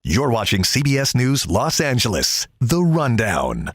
You're watching CBS News Los Angeles, The Rundown.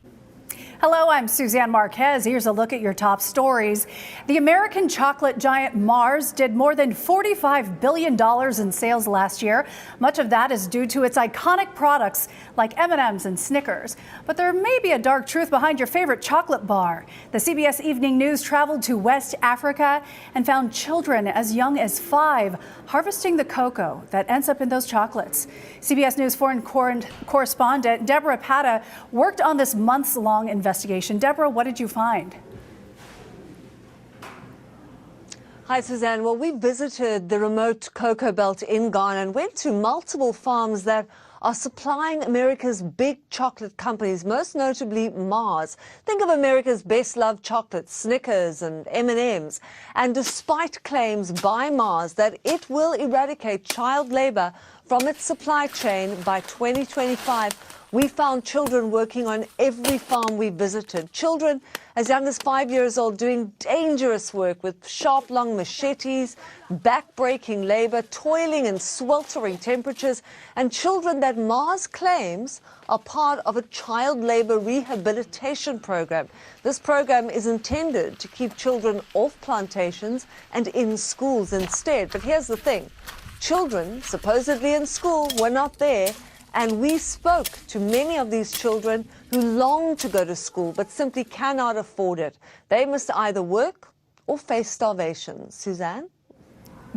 Hello, I'm Suzanne Marquez. Here's a look at your top stories. The American chocolate giant Mars did more than $45 billion in sales last year. Much of that is due to its iconic products like M&M's and Snickers. But there may be a dark truth behind your favorite chocolate bar. The CBS Evening News traveled to West Africa and found children as young as 5 harvesting the cocoa that ends up in those chocolates. CBS News foreign correspondent Deborah Patta worked on this months-long investigation. Deborah, what did you find? Hi, Suzanne. Well, we visited the remote cocoa belt in Ghana and went to multiple farms that are supplying America's big chocolate companies, most notably Mars. Think of America's best-loved chocolates, Snickers and M&M's. And despite claims by Mars that it will eradicate child labor from its supply chain by 2025, we found children working on every farm we visited. Children as young as 5 years old doing dangerous work with sharp, long machetes, back-breaking labor, toiling in sweltering temperatures, and children that Mars claims are part of a child labor rehabilitation program. This program is intended to keep children off plantations and in schools instead. But here's the thing. Children, supposedly in school, were not there. And we spoke to many of these children who long to go to school but simply cannot afford it. They must either work or face starvation. Suzanne?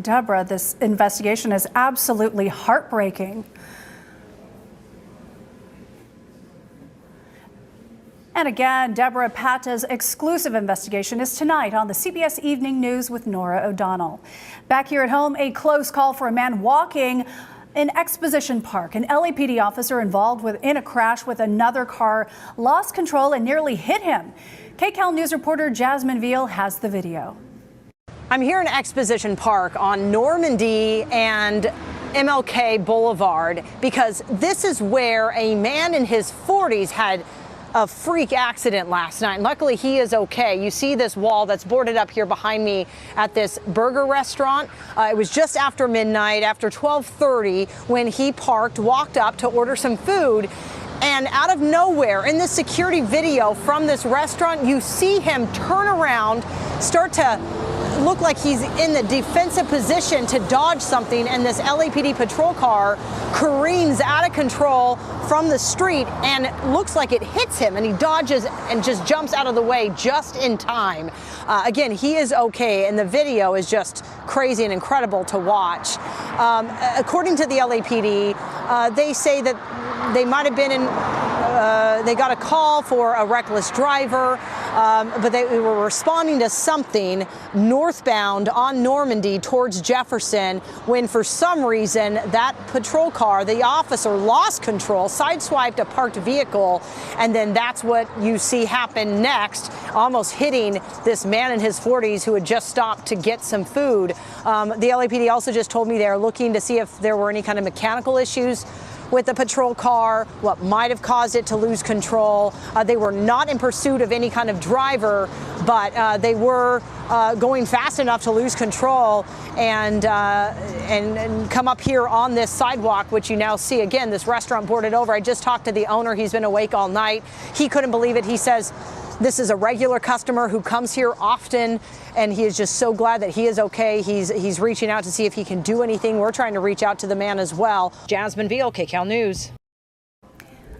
Deborah, this investigation is absolutely heartbreaking. And again, Deborah Patta's exclusive investigation is tonight on the CBS Evening News with Nora O'Donnell. Back here at home, a close call for a man walking in Exposition Park. An LAPD officer involved in a crash with another car lost control and nearly hit him. KCAL News reporter Jasmine Veal has the video. I'm here in Exposition Park on Normandy and MLK Boulevard because this is where a man in his 40s had a freak accident last night. And luckily, he is okay. You see this wall that's boarded up here behind me at this burger restaurant. It was just after midnight, after 12:30, when he parked, walked up to order some food. And out of nowhere, in this security video from this restaurant, you see him turn around, start to look like he's in the defensive position to dodge something, and this LAPD patrol car careens out of control from the street and looks like it hits him, and he dodges and just jumps out of the way just in time. Again, he is okay, and the video is just crazy and incredible to watch. According to the LAPD, they say that they might have been in, they got a call for a reckless driver, but they were responding to something northbound on Normandy towards Jefferson when for some reason that patrol car, the officer lost control, sideswiped a parked vehicle, and then that's what you see happen next, almost hitting this man in his 40s who had just stopped to get some food. The LAPD also just told me they're looking to see if there were any kind of mechanical issues with the patrol car, what might have caused it to lose control. They were not in pursuit of any kind of driver, but they were going fast enough to lose control and come up here on this sidewalk, which you now see. Again, this restaurant boarded over. I just talked to the owner. He's been awake all night. He couldn't believe it. He says this is a regular customer who comes here often, and he is just so glad that he is okay. He's reaching out to see if he can do anything. We're trying to reach out to the man as well. Jasmine Veal, KCAL News.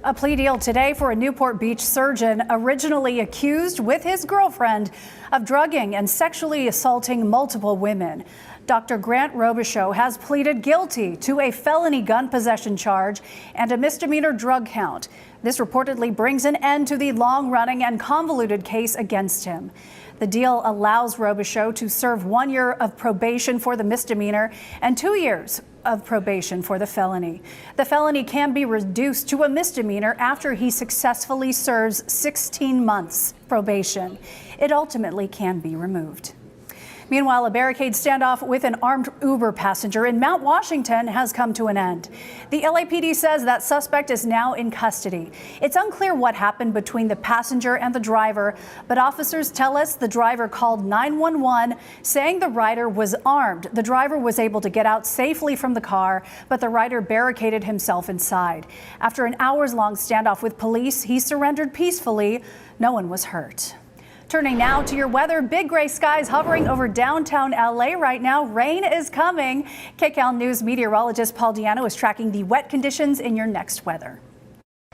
A plea deal today for a Newport Beach surgeon originally accused with his girlfriend of drugging and sexually assaulting multiple women. Dr. Grant Robichaux has pleaded guilty to a felony gun possession charge and a misdemeanor drug count. This reportedly brings an end to the long-running and convoluted case against him. The deal allows Robichaux to serve 1 year of probation for the misdemeanor and 2 years of probation for the felony. The felony can be reduced to a misdemeanor after he successfully serves 16 months probation. It ultimately can be removed. Meanwhile, a barricade standoff with an armed Uber passenger in Mount Washington has come to an end. The LAPD says that suspect is now in custody. It's unclear what happened between the passenger and the driver, but officers tell us the driver called 911 saying the rider was armed. The driver was able to get out safely from the car, but the rider barricaded himself inside. After an hours-long standoff with police, he surrendered peacefully. No one was hurt. Turning now to your weather, big gray skies hovering over downtown LA right now. Rain is coming. KCAL News meteorologist Paul Diano is tracking the wet conditions in your next weather.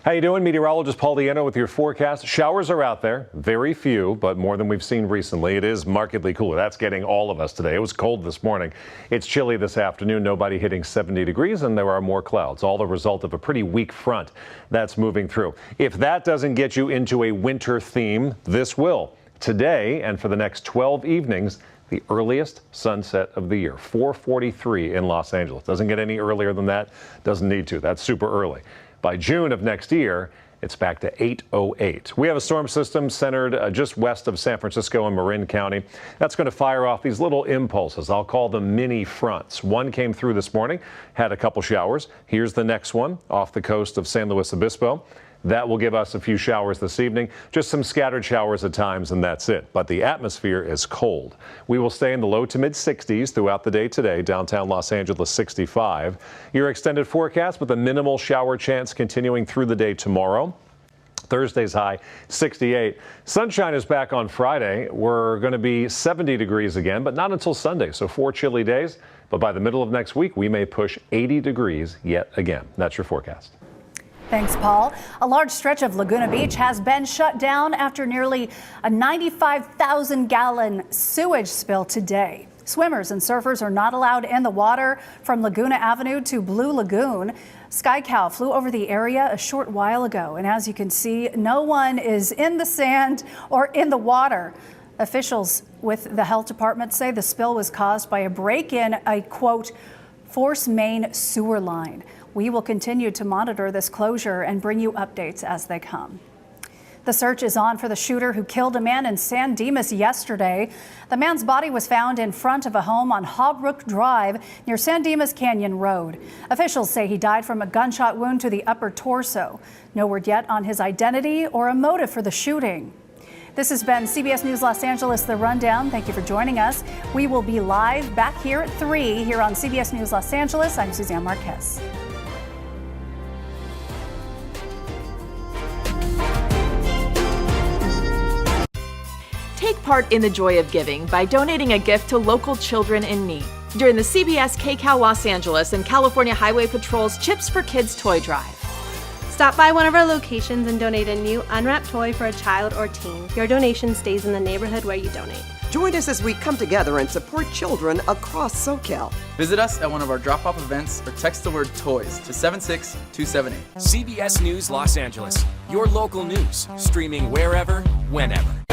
How you doing? Meteorologist Paul Diano with your forecast. Showers are out there, very few, but more than we've seen recently. It is markedly cooler. That's getting all of us today. It was cold this morning. It's chilly this afternoon. Nobody hitting 70 degrees, and there are more clouds. All the result of a pretty weak front that's moving through. If that doesn't get you into a winter theme, this will. Today and for the next 12 evenings, the earliest sunset of the year, 4:43 in Los Angeles. Doesn't get any earlier than that. Doesn't need to. That's super early. By June of next year, it's back to 8:08. We have a storm system centered just west of San Francisco and Marin County. That's going to fire off these little impulses. I'll call them mini fronts. One came through this morning, had a couple showers. Here's the next one off the coast of San Luis Obispo. That will give us a few showers this evening, just some scattered showers at times, and that's it. But the atmosphere is cold. We will stay in the low to mid 60s throughout the day today. Downtown Los Angeles 65. Your extended forecast with a minimal shower chance continuing through the day tomorrow. Thursday's high 68. Sunshine is back on Friday. We're going to be 70 degrees again, but not until Sunday. So 4 chilly days. But by the middle of next week, we may push 80 degrees yet again. That's your forecast. Thanks, Paul. A large stretch of Laguna Beach has been shut down after nearly a 95,000-gallon sewage spill today. Swimmers and surfers are not allowed in the water from Laguna Avenue to Blue Lagoon. Sky Cow flew over the area a short while ago, and as you can see, no one is in the sand or in the water. Officials with the health department say the spill was caused by a break in a, quote, force main sewer line. We will continue to monitor this closure and bring you updates as they come. The search is on for the shooter who killed a man in San Dimas yesterday. The man's body was found in front of a home on Hobrook Drive near San Dimas Canyon Road. Officials say he died from a gunshot wound to the upper torso. No word yet on his identity or a motive for the shooting. This has been CBS News Los Angeles, The Rundown. Thank you for joining us. We will be live back here at 3 here on CBS News Los Angeles. I'm Suzanne Marquez. Take part in the joy of giving by donating a gift to local children in need during the CBS KCAL Los Angeles and California Highway Patrol's Chips for Kids toy drive. Stop by one of our locations and donate a new unwrapped toy for a child or teen. Your donation stays in the neighborhood where you donate. Join us as we come together and support children across SoCal. Visit us at one of our drop-off events or text the word TOYS to 76278. CBS News Los Angeles, your local news, streaming wherever, whenever.